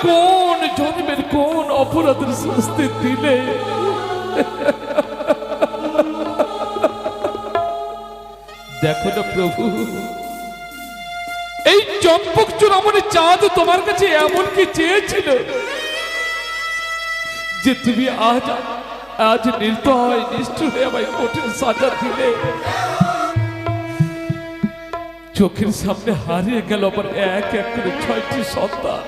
কোন জন্মের কোন অপরাধের শাস্তি দিলে? দেখো না প্রভু, এই চম্পক চূড়ামণি চাঁদ তোমার কাছে এমন কি চেয়েছিল যে তুমি আজ আজ নির্দয় নিষ্ঠুর হয়ে আমায় কঠিন সাজা দিলে? চোখের সামনে হারিয়ে গেল আবার এক এক করে 6টি সন্তান।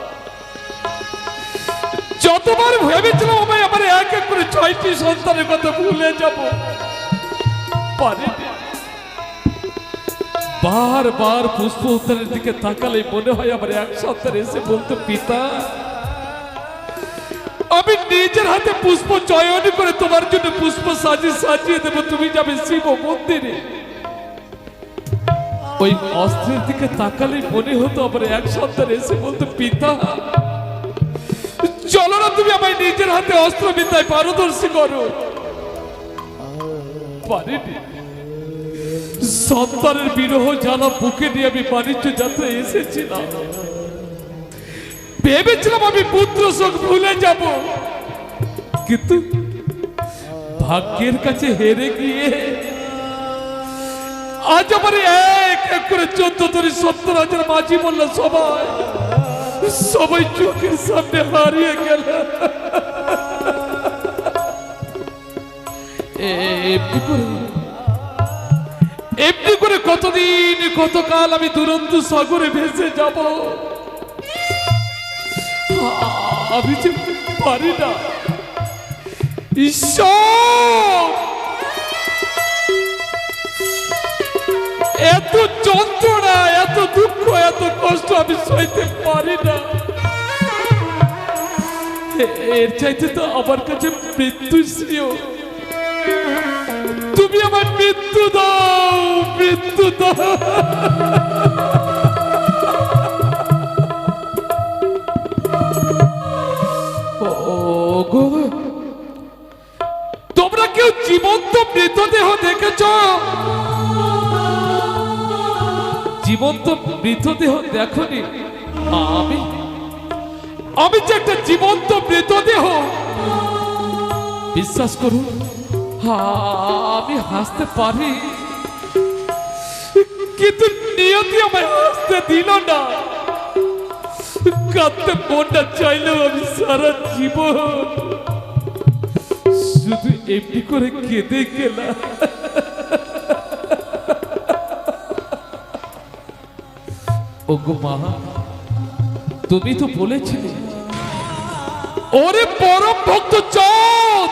যতবার ভেবেছিলাম আমায় আবার এক এক করে 6টি সন্তানের কথা ভুলে যাব, পারিনি। বারবার পুষ্প উত্তরের দিকে তাকালে মনে হয় আমার এক সন্তান এসে বলতো, পিতা আমি নিজের হাতে পুষ্প চয়ন করে তোমার জন্য পুষ্প সাজিয়ে দেবো, তুমি যাবে শিব মন্দিরে। ওই অস্ত্রের দিকে তাকালে মনে হতো আমার এক সন্তান এসে বলতো, পিতা চলো না তুমি আমায় নিজের হাতে অস্ত্র বিদ্যায় পারদর্শী করো। পারিনি। সন্তানের বিরহ জ্বালা বুকে নিয়ে আমি বাণিজ্য যাত্রা এসেছিলাম, ভেবেছিলাম আমি পুত্র শোক ভুলে যাব, কিন্তু ভাগ্যের কাছে হেরে গিয়ে আজ আমার এক এক করে 14,000 মাঝি বলল সবাই চোখের সামনে হারিয়ে গেল। এমনি করে কতদিন কতকাল আমি দুরন্ত সাগরে ভেসে যাব, আমি যে পারি না। ঈশ্বর, এত যন্ত্রণা, এত দুঃখ, এত কষ্ট আমি সইতে পারি না। এর চাইতে তো আমার কাছে মৃত্যু শ্রেয়। তুমি আমার মৃত্যু দাও, মৃত্যু দাও। তোমরা কেউ জীবন্ত মৃতদেহ দেখেছ? জীবন্ত মৃতদেহ দেখনি? আমি যে একটা জীবন্ত মৃতদেহ, বিশ্বাস করুন আমি হাসতে পারি, কিন্তু নিয়তি আমায় হাসতে দিল না। কাঁদতে মনটা চাইলেও আমি সারা জীবন শুধু এমনি করে কেঁদে গেলাম। ওগো মা, তুমি তো বলেছিলে ওরে পরম ভক্ত চাঁদ,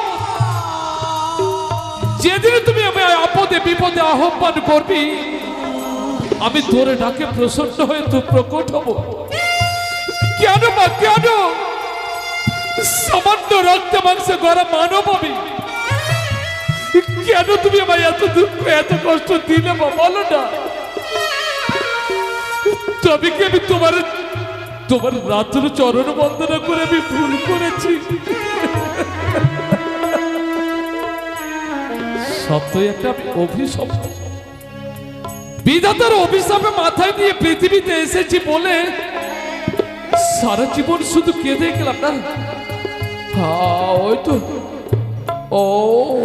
যেদিন তুমি আমায় আপদে বিপদে আহ্বান করবি আমি তোর ডাকে প্রসন্ন হয়ে তো প্রকট হব। কেন মা, কেন? সামান্য রক্তে মাংসে গড়া মানব আমি, কেন তুমি আমায় এত দুঃখ এত কষ্ট দিলে মা, বলো না। তবে কি আমি তোমার রাত্র চরণ বন্দনা করে আমি ভুল করেছি? সত্যই একটা আমি অভিশাপ, বিধাতার অভিশাপে মাথায় নিয়ে পৃথিবীতে এসেছি বলে সারা জীবন শুধু কেঁদে গেলাম না।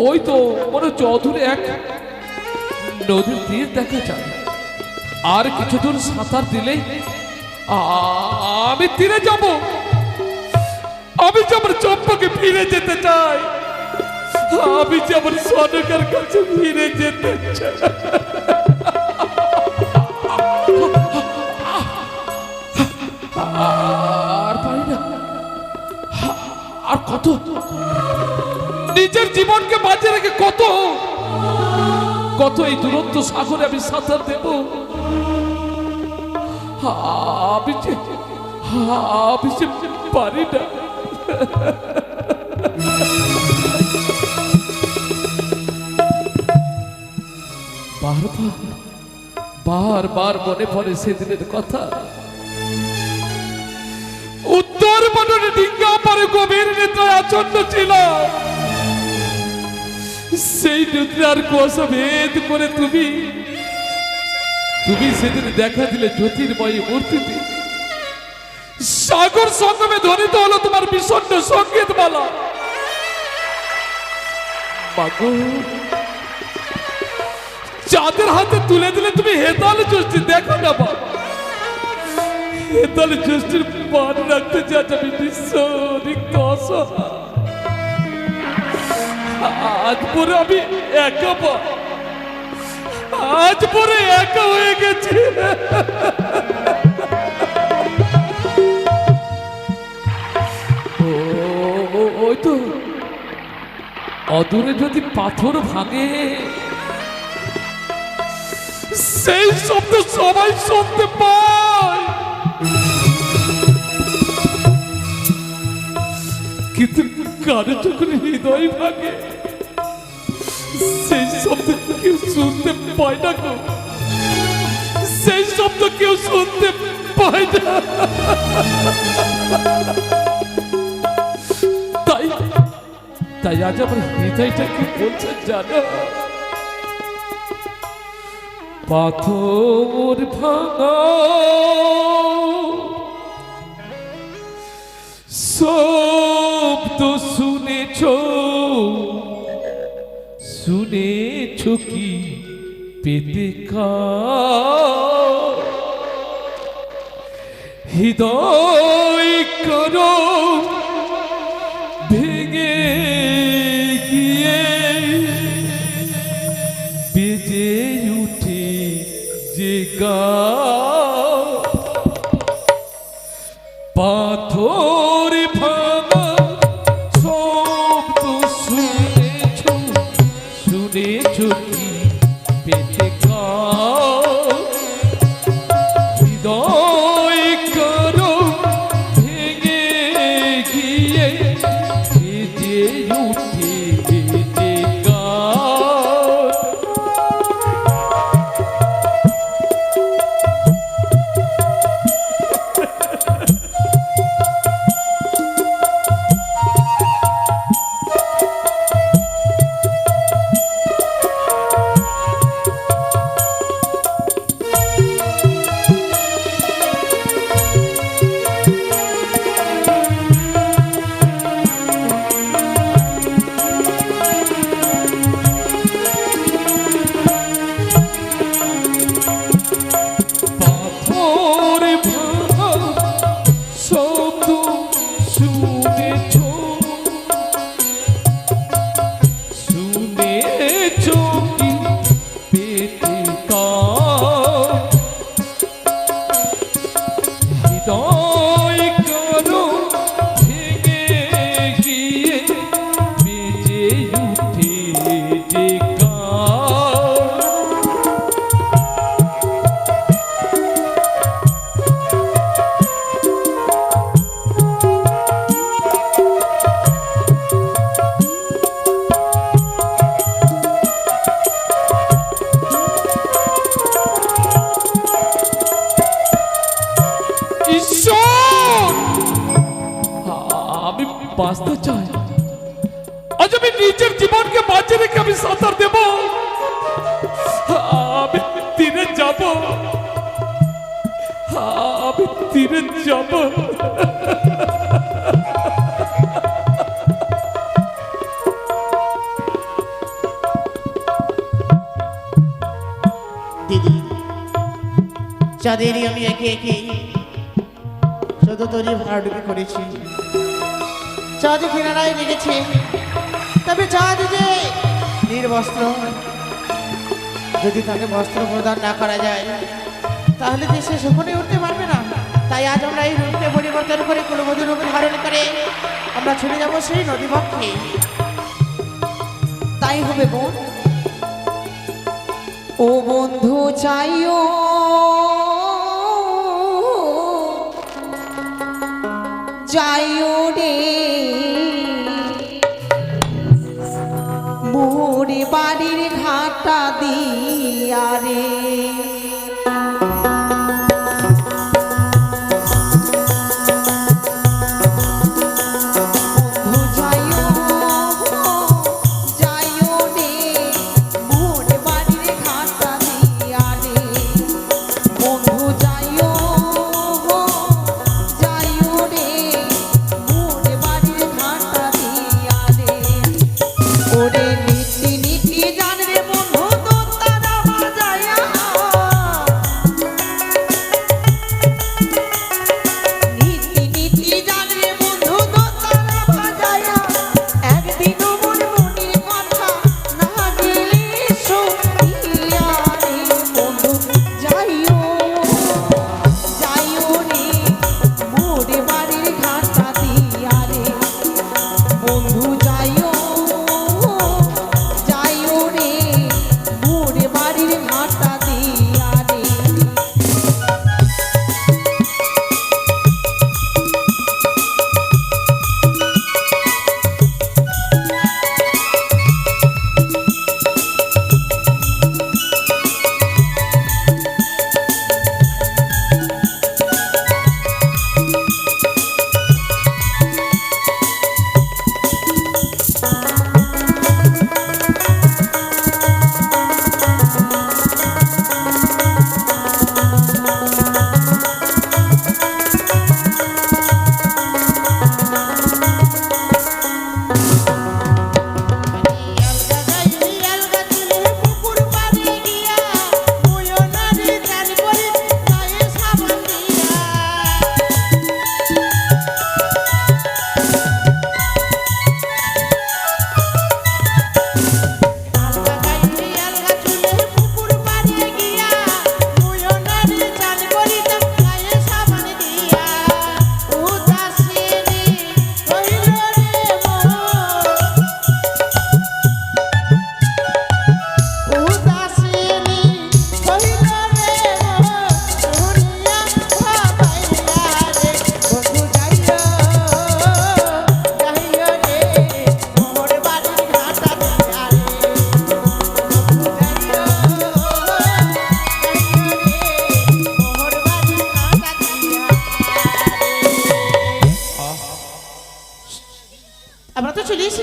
ওই তো মনে চৌধুরী এক নদীর তীর দেখা যায়, আর কিছু দূর সাঁতার দিলেই আমি তীরে যাব। আমি যে আমার চম্পাকে ফিরে যেতে চাই, আমি যে আমার সনকার কাছে ফিরে যেতে চাই। আর পারি না, আর কত নিজের জীবনকে বাঁচিয়ে রেখে কত কত এই দুরন্ত সাগরে আমি সাঁতার দেব। আমি যে পারি না। বারবার মনে পড়ে সেদিনের কথা। উত্তর মনে ডিঙ্গা পারে গভীর নিদ্রায় আচ্ছন্ন ছিল। সেই নিদ্রার কুয়াশা ভেদ করে তুমি সেদিন দেখা দিলে জ্যোতির্ময়ী মূর্তিতে। সাগর সঙ্গমে ধ্বনিত হলো তোমার বিষণ্ণ সঙ্গীত মালা। মাগো, চাঁদের হাতে তুলে দিলে তুমি হেতাল জ্যোষ্ঠী দেখো না বাবা। হেতাল জ্যোষ্ঠীর মান রাখতে যা যাবে বিশ্ব রিক্ত অসহায়। আজ পরে আমি একা পা, আজ পরে একা হয়ে গেছি। ওই তো অদূরে যদি পাথর ভাঙে সেই শব্দ সবাই শুনতে পায়, কিন্তু কারো যখন হৃদয় ভাঙে সেই শব্দ কেউ শুনতে পায় না গো, সেই শব্দ কেউ শুনতে পায় না। তাই তাই আজ আমার হৃদয়টা কি বলছে জানো? পাথর ভাঙা শব্দ শুনেছ, শুনেছ কি পেতে হৃদয় করো ভেঙে গিয়ে বেজে উঠে যে গান, পাথর ভাঙা শব্দ শুনেছ, শুনেছ কি পেতে হৃদয় করো ভেঙে গিয়ে বেজে উঠে যে গান। বাঁচতে চাই, আজ আমি নিজের জীবনকে বাঁচিয়ে রেখে আমি সাঁতার দেব, আমি তীরে যাব, আমি তীরে যাব। দিদি, চাঁদেরই আমি একে একে শুধু তৈরি ভাড়াডুবি করেছি। চাঁদ কিনারায় লেগেছে, তবে চাঁদ যে নির্বস্ত্র, যদি তাকে বস্ত্র প্রদান না করা যায় তাহলে দেশে সুখনে উঠতে পারবে না। তাই আজ আমরা এই রূপকে পরিবর্তন করে কুলবধূ রূপে ধারণ করে আমরা ছুটে যাব সেই নদী পক্ষে। তাই হবে বোন। ও বন্ধু চাইও যাইও রে মোর বাড়ির ঘাটা দিয়া রে, যাইও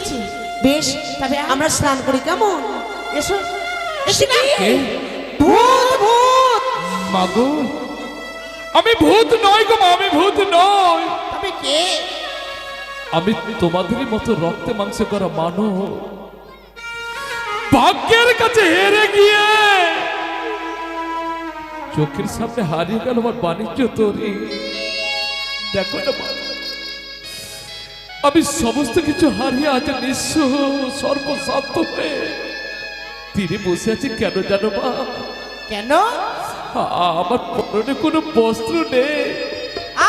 এসেছি। বেশ, তবে আমরা স্নান করি কেমন? এসো এসে না কে? ভূত ভূত! মাগো, আমি ভূত নই গো মা, আমি ভূত নই। তবে কে? আমি তোমাদেরই মতো রক্তে মাংসে করা মানব, ভাগ্যের কাছে হেরে গিয়ে চোখের সামনে হারিয়ে গেল আমার বাণিজ্য তরি। দেখো না মা, আমি সমস্ত কিছু হারিয়ে আজ নিঃস্ব সর্বশান্ত হয়ে তীরে বসে আছি। কেন জানো মা? কেন? আমার পরনে কোনো বস্ত্র নেই,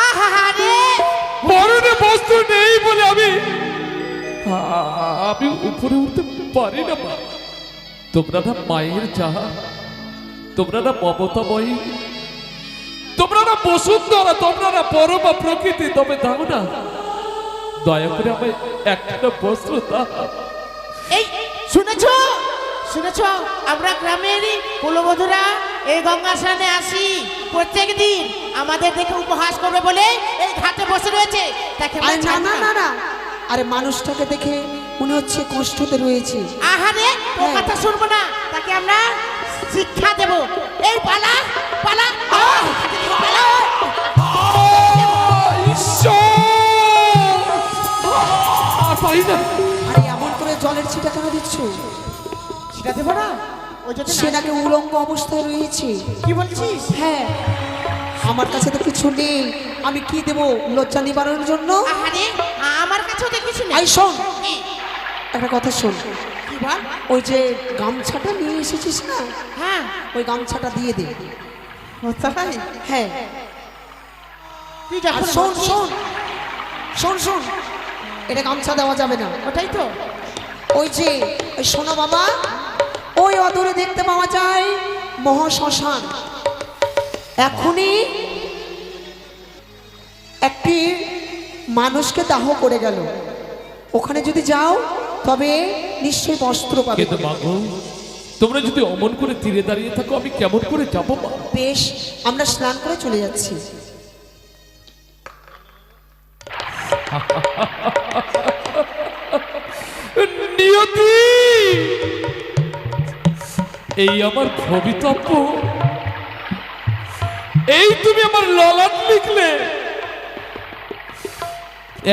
আহারে পরনে বস্ত্র নেই বলে আমি উপরে উঠতে পারি না মা। তোমরা না মায়ের যাহা, তোমরা না মমতাময়ী, তোমরা না বসুন্ধরা, তোমরা না পরমা প্রকৃতি, তবে দাও না দয়া করে আমায় একটা বস্ত্র দাও। এই শুনেছো শুনেছো, আমরা গ্রামেরই কুলবধূরা এই গঙ্গা স্নানে আসি প্রত্যেক দিন। আমাদের দেখে উপহাস করবে বলে এই ঘাটে বসে রয়েছে। তাকে আমরা আরে না ছাড়বো না না। না না, আরে মানুষটাকে দেখে মনে হচ্ছে কষ্টতে রয়েছে। আহারে ও হ্যাঁ। কথা শুনবো না, তাকে আমরা শিক্ষা দেব। এই পালা পালা পালা। আর পারি না। আরে এমন করে জলের ছিটা কেন দিচ্ছ? সেটা দেবো না, ওই যদি সে নাকি উলঙ্গ অবস্থায় রয়েছে। কি বলছিস? হ্যাঁ, আমার কাছে তো কিছু নেই, আমি কি দেব লজ্জা নিবারণের জন্য? আহারে আমার কাছেও তো কিছু নেই। আই শোন, কি? একটা কথা শোন, কি বল? ওই যে গামছাটা নিয়ে এসেছিস না, হ্যাঁ ওই গামছাটা দিয়ে দে। ও তাই? হ্যাঁ, তুই আর যখন শোন বলছিস, শোন শোন শোন, এটা গামছা দেওয়া যাবে না। ওটাই তো। ওই যে ওই শোনো বাবা, ওই অদূরে দেখতে পাওয়া যায় মহাশ্মশান। এখনই একটি মানুষকে দাহ করে গেল, ওখানে যদি যাও তবে নিশ্চয়ই বস্ত্র পাবে। কিন্তু মাগো, তোমরা যদি অমন করে তীরে দাঁড়িয়ে থাকো, আমি কেমন করে যাবো মা? বেশ, আমরা স্নান করে চলে যাচ্ছি। নিয়তি, এই আমার ভবিতব্য, এই তুমি আমার ললাট লিখলে।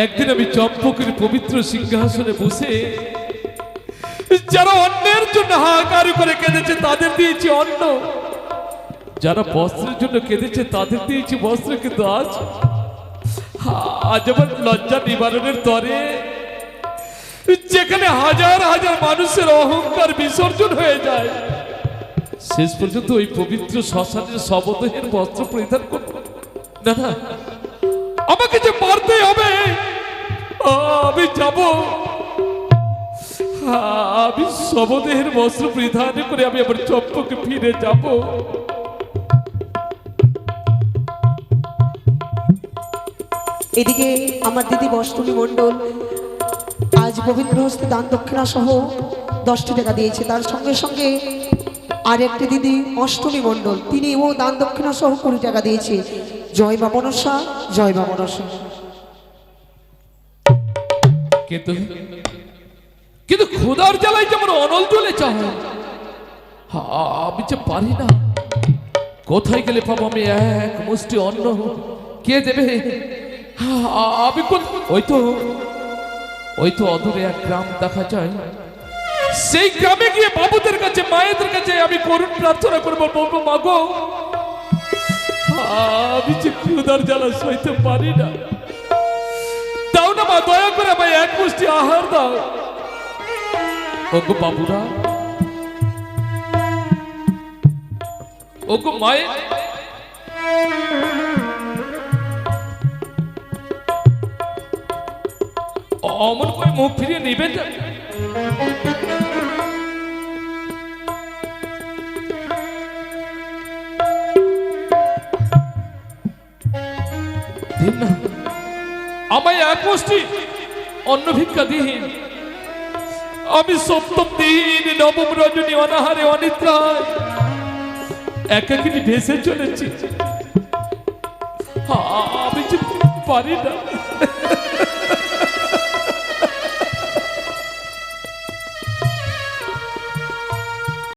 একদিন আমি চম্পকের পবিত্র সিংহাসনে বসে যারা অন্যের জন্য হাহাকার করে কেঁদেছে তাদের দিয়েছি অন্ন, যারা বস্ত্রের জন্য কেঁদেছে তাদের দিয়েছি বস্ত্র। কিন্তু আজ আমার লজ্জা নিবারণের তরে, যেখানে হাজার হাজার মানুষের অহংকার বিসর্জন হয়ে যায়, শেষ পর্যন্ত ওই পবিত্র শ্মশানের শবদেহের বস্ত্র পরিধান করব না। না, আমাকে যে মারতে হবে, আমি যাব, আমি শবদেহের বস্ত্র পরিধান করে আমি আমার চম্পকে ফিরে যাব। এদিকে আমার দিদি বষ্টমী মণ্ডল আজ পবিত্র হস্তে দান দক্ষিণা সহ 10টি টাকা দিয়েছে। তার সঙ্গে সঙ্গে আর একটি দিদি অষ্টমী মণ্ডল, তিনিও দান দক্ষিণা সহ 20 টাকা দিয়েছে। জয় মা মনসা, জয় মা মনসা। কিন্তু কিন্তু খোদার জ্বালায় যেমন অনল জ্বলে চায়, আমি যে পারি না। কোথায় গেলে পাবো আমি এক মুষ্টি অন্ন? কে দেবে? আমি ওই তো অদূরে এক গ্রাম দেখা যায়, সেই গ্রামে গিয়ে বাবুদের কাছে মায়েদের কাছে আমি করুণ প্রার্থনা করবো, বলবো মাগো, আমি যে ক্ষুধার জ্বালা সইতে পারি না, দাও না মা, দয়া করে আমায় এক মুষ্টি আহার দাও। ওগো বাবুরা, ওগো মায়ে, অমন করে মুখ ফিরিয়ে নিবেন না। দিন না, আমায় এক মুষ্টি অন্ন ভিক্ষা দিন। আমি সপ্তম দিন নবম রজনী অনাহারে অনিদ্রায় একাকিনী ভেসে চলেছি, আমি যে পারি না।